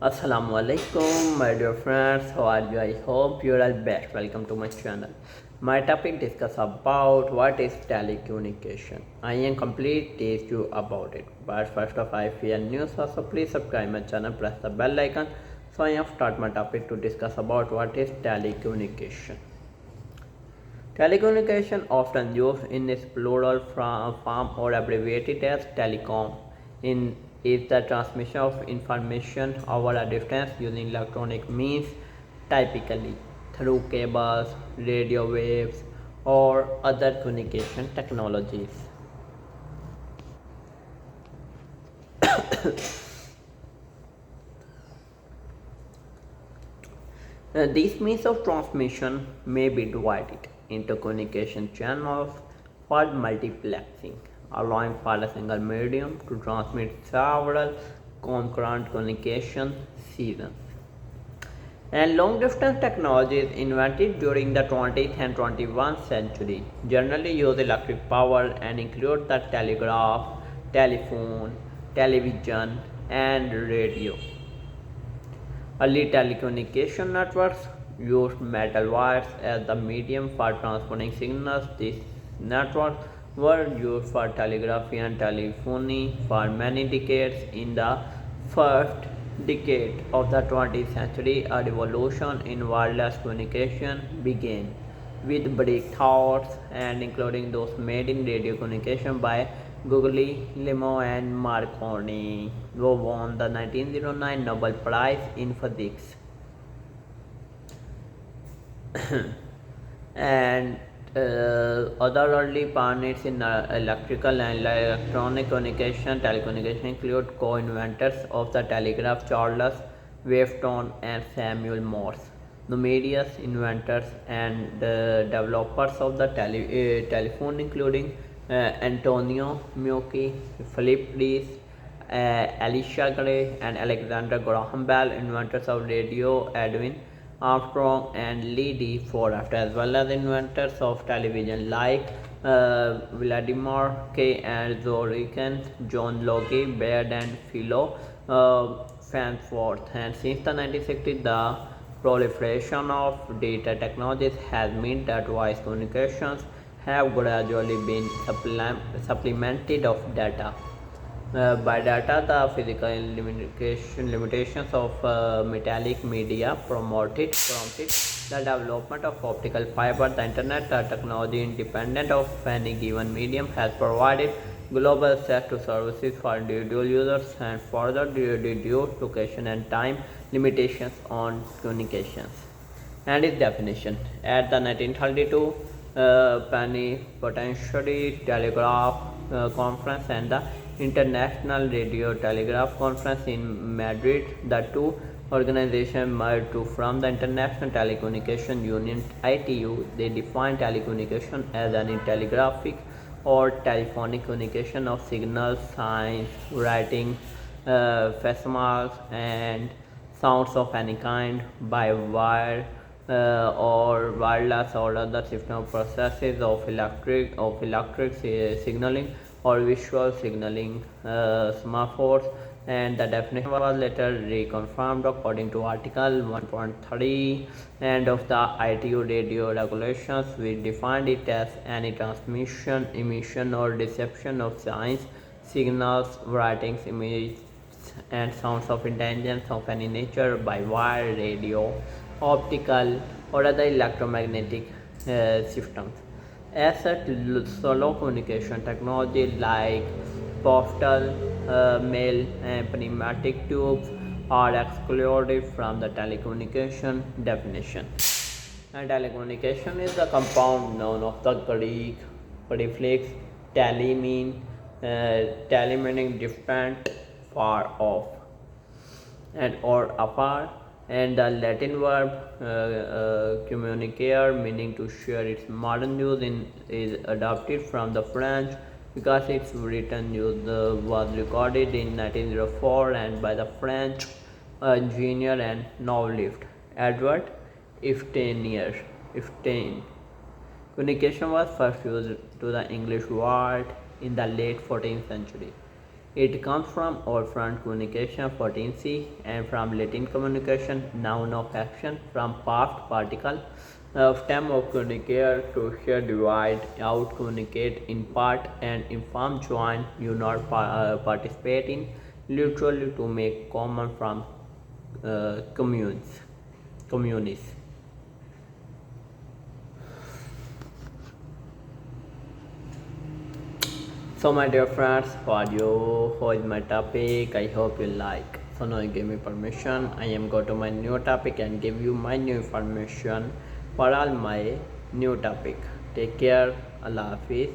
Assalamu alaikum, my dear friends. How are you? I hope you are all best. Welcome to my channel. My topic discuss about what is telecommunication. I am complete teach you about it. But first of all, if you are new, so please subscribe my channel, press the bell icon. So I am start my topic to discuss about what is telecommunication. Telecommunication, often used in its plural form or abbreviated as telecom, is the transmission of information over a distance using electronic means, typically through cables, radio waves, or other communication technologies. These means of transmission may be divided into communication channels for multiplexing, allowing for a single medium to transmit several concurrent communication seasons. And long distance technologies invented during the 20th and 21st century generally use electric power and include the telegraph, telephone, television, and radio. Early telecommunication networks used metal wires as the medium for transporting signals. These networks were used for telegraphy and telephony for many decades. In the first decade of the 20th century, a revolution in wireless communication began with breakthroughs and including those made in radio communication by Guglielmo and Marconi, who won the 1909 Nobel Prize in Physics. And other early pioneers in electrical and electronic communication, telecommunication include co-inventors of the telegraph Charles Wavestone and Samuel Morse, numerous inventors and developers of the telephone including Antonio Meucci, Philip Rees, Elisha Gray, and Alexander Graham Bell, inventors of radio, Edwin Armstrong and Lee D. Forrest, as well as inventors of television like Vladimir K. and Zorican, John Logie, Baird, and Philo Farnsworth. And since the 1960s, the proliferation of data technologies has meant that voice communications have gradually been supplemented of data. By data, the physical limitations of metallic media prompted the development of optical fiber. The internet, a technology independent of any given medium, has provided global access to services for individual users and further reduced location and time limitations on communications. And its definition: at the 1932 Plenipotentiary Telegraph Conference and the International Radio Telegraph Conference in Madrid, the two organizations merged to form the International Telecommunication Union (ITU). They define telecommunication as any telegraphic or telephonic communication of signals, signs, writing, facsimile, and sounds of any kind by wire or wireless or other system processes of electric signaling or visual signaling semaphores. And the definition was later reconfirmed according to article 1.3 and of the ITU radio regulations, which defined it as any transmission, emission, or reception of signs, signals, writings, images, and sounds of intelligence of any nature by wire, radio, optical, or other electromagnetic systems. As such, solo communication technology like postal, mail, and pneumatic tubes are excluded from the telecommunication definition. And telecommunication is the compound noun of the Greek prefix tele meaning distant, far off, and or afar, and the Latin verb communicare meaning to share. Its modern use is adopted from the French because its written use was recorded in 1904 and by the French engineer and novelist Edward Iftain. Communication was first used to the English world in the late 14th century. It comes from old front communication 14C and from Latin communication noun of action from past particle of time of communicate to share divide out communicate in part and inform join you not participate in literally to make common from communis. So my dear friends, how is my topic? I hope you like. So now you give me permission. I am go to my new topic and give you my new information for all my new topic. Take care. Allah Hafiz.